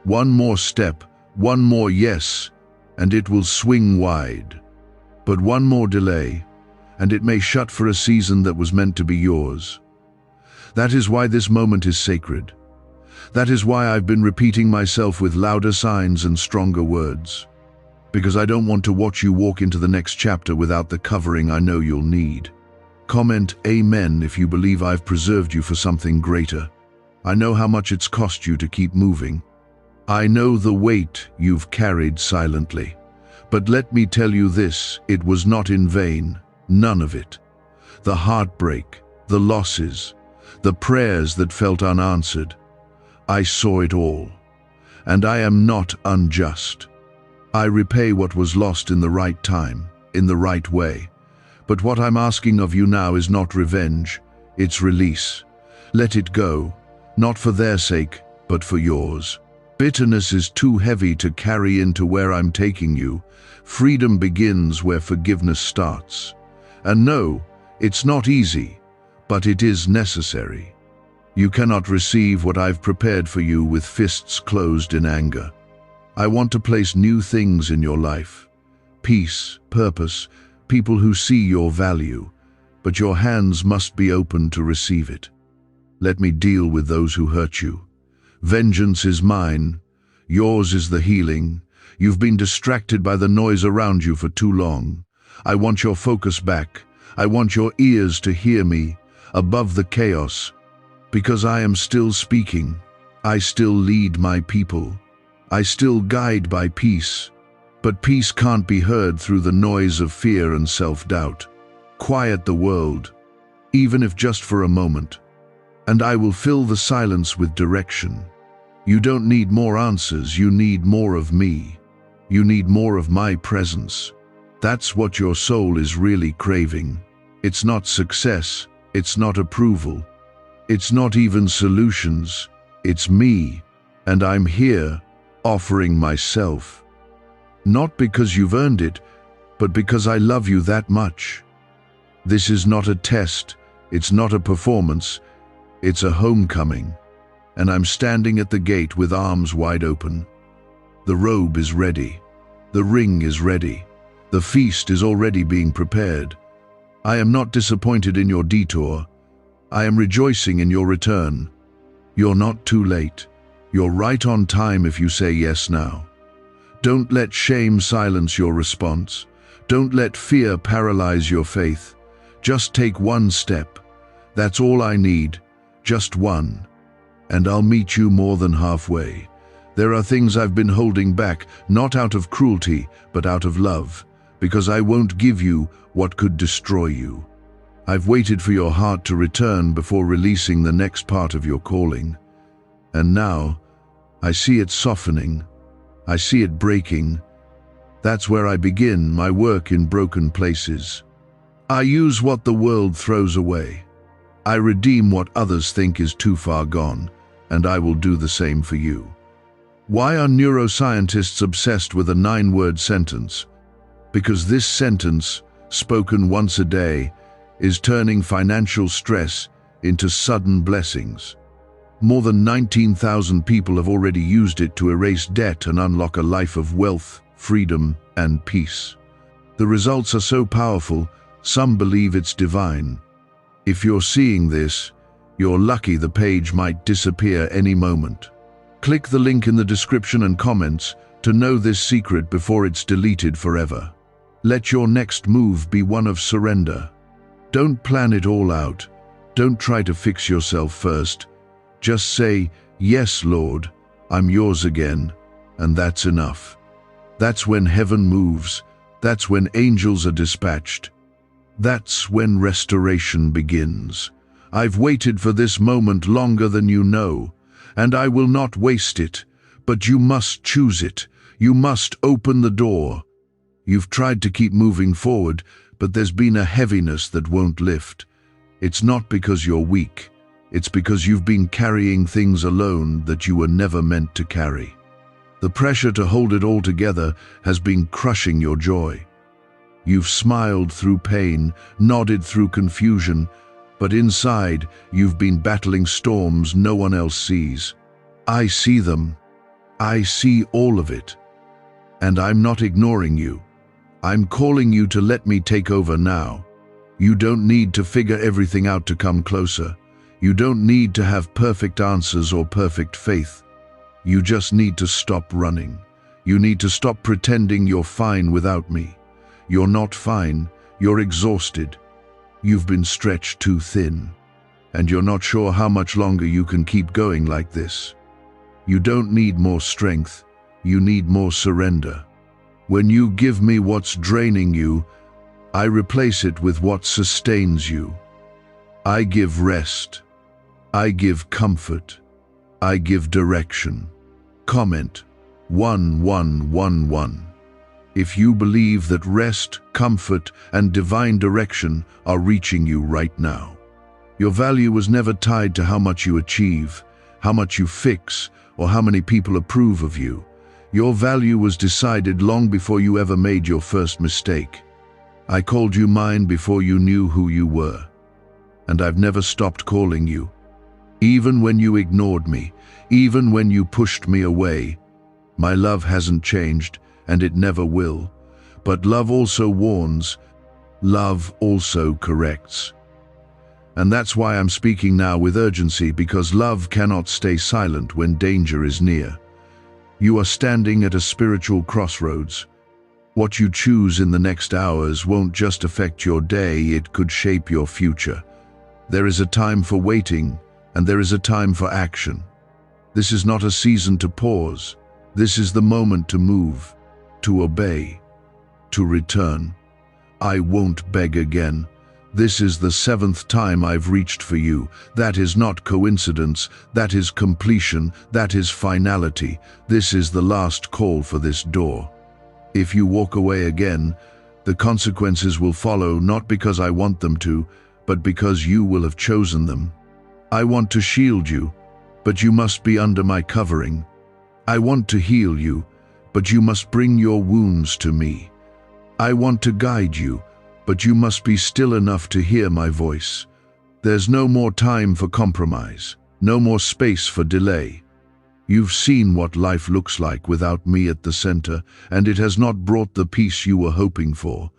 One more step, one more yes, and it will swing wide. But one more delay, and it may shut for a season that was meant to be yours. That is why this moment is sacred. That is why I've been repeating myself with louder signs and stronger words. Because I don't want to watch you walk into the next chapter without the covering I know you'll need. Comment Amen if you believe I've preserved you for something greater. I know how much it's cost you to keep moving. I know the weight you've carried silently. But let me tell you this, it was not in vain, none of it. The heartbreak, the losses, the prayers that felt unanswered. I saw it all, and I am not unjust. I repay what was lost in the right time, in the right way. But what I'm asking of you now is not revenge, it's release. Let it go, not for their sake, but for yours. Bitterness is too heavy to carry into where I'm taking you. Freedom begins where forgiveness starts. And no, it's not easy, but it is necessary. You cannot receive what I've prepared for you with fists closed in anger. I want to place new things in your life. Peace, purpose, people who see your value, but your hands must be open to receive it. Let me deal with those who hurt you. Vengeance is mine. Yours is the healing. You've been distracted by the noise around you for too long. I want your focus back. I want your ears to hear me, above the chaos. Because I am still speaking. I still lead my people. I still guide by peace. But peace can't be heard through the noise of fear and self-doubt. Quiet the world, even if just for a moment, and I will fill the silence with direction. You don't need more answers, you need more of me. You need more of my presence. That's what your soul is really craving. It's not success, it's not approval, it's not even solutions, it's me, and I'm here, offering myself. Not because you've earned it, but because I love you that much. This is not a test, it's not a performance, it's a homecoming. And I'm standing at the gate with arms wide open. The robe is ready. The ring is ready. The feast is already being prepared. I am not disappointed in your detour. I am rejoicing in your return. You're not too late. You're right on time if you say yes now. Don't let shame silence your response. Don't let fear paralyze your faith. Just take one step. That's all I need. Just one. And I'll meet you more than halfway. There are things I've been holding back, not out of cruelty, but out of love, because I won't give you what could destroy you. I've waited for your heart to return before releasing the next part of your calling. And now, I see it softening. I see it breaking. That's where I begin my work in broken places. I use what the world throws away. I redeem what others think is too far gone, and I will do the same for you. Why are neuroscientists obsessed with a 9-word sentence? Because this sentence, spoken once a day, is turning financial stress into sudden blessings. More than 19,000 people have already used it to erase debt and unlock a life of wealth, freedom, and peace. The results are so powerful, some believe it's divine. If you're seeing this, you're lucky. The page might disappear any moment. Click the link in the description and comments to know this secret before it's deleted forever. Let your next move be one of surrender. Don't plan it all out. Don't try to fix yourself first. Just say, "Yes, Lord, I'm yours again," and that's enough. That's when heaven moves. That's when angels are dispatched. That's when restoration begins. I've waited for this moment longer than you know, and I will not waste it, but you must choose it. You must open the door. You've tried to keep moving forward, but there's been a heaviness that won't lift. It's not because you're weak. It's because you've been carrying things alone that you were never meant to carry. The pressure to hold it all together has been crushing your joy. You've smiled through pain, nodded through confusion, but inside you've been battling storms no one else sees. I see them. I see all of it. And I'm not ignoring you. I'm calling you to let me take over now. You don't need to figure everything out to come closer. You don't need to have perfect answers or perfect faith. You just need to stop running. You need to stop pretending you're fine without me. You're not fine. You're exhausted. You've been stretched too thin. And you're not sure how much longer you can keep going like this. You don't need more strength. You need more surrender. When you give me what's draining you, I replace it with what sustains you. I give rest. I give comfort. I give direction. Comment 1111. If you believe that rest, comfort, and divine direction are reaching you right now. Your value was never tied to how much you achieve, how much you fix, or how many people approve of you. Your value was decided long before you ever made your first mistake. I called you mine before you knew who you were. And I've never stopped calling you. Even when you ignored me, even when you pushed me away, my love hasn't changed, and it never will. But love also warns. Love also corrects. And that's why I'm speaking now with urgency, because love cannot stay silent when danger is near. You are standing at a spiritual crossroads. What you choose in the next hours won't just affect your day, it could shape your future. There is a time for waiting, and there is a time for action. This is not a season to pause. This is the moment to move, to obey, to return. I won't beg again. This is the 7th time I've reached for you. That is not coincidence. That is completion. That is finality. This is the last call for this door. If you walk away again, the consequences will follow, not because I want them to, but because you will have chosen them. I want to shield you, but you must be under my covering. I want to heal you, but you must bring your wounds to me. I want to guide you, but you must be still enough to hear my voice. There's no more time for compromise, no more space for delay. You've seen what life looks like without me at the center, and it has not brought the peace you were hoping for.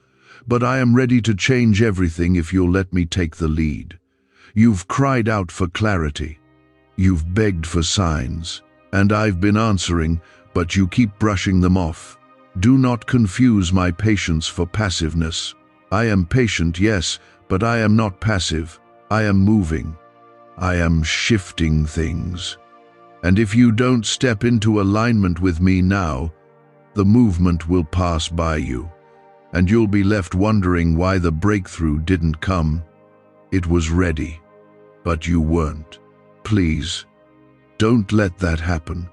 But I am ready to change everything if you'll let me take the lead. You've cried out for clarity. You've begged for signs, and I've been answering, but you keep brushing them off. Do not confuse my patience for passiveness. I am patient, yes, but I am not passive. I am moving. I am shifting things. And if you don't step into alignment with me now, the movement will pass by you, and you'll be left wondering why the breakthrough didn't come. It was ready, but you weren't. Please, don't let that happen.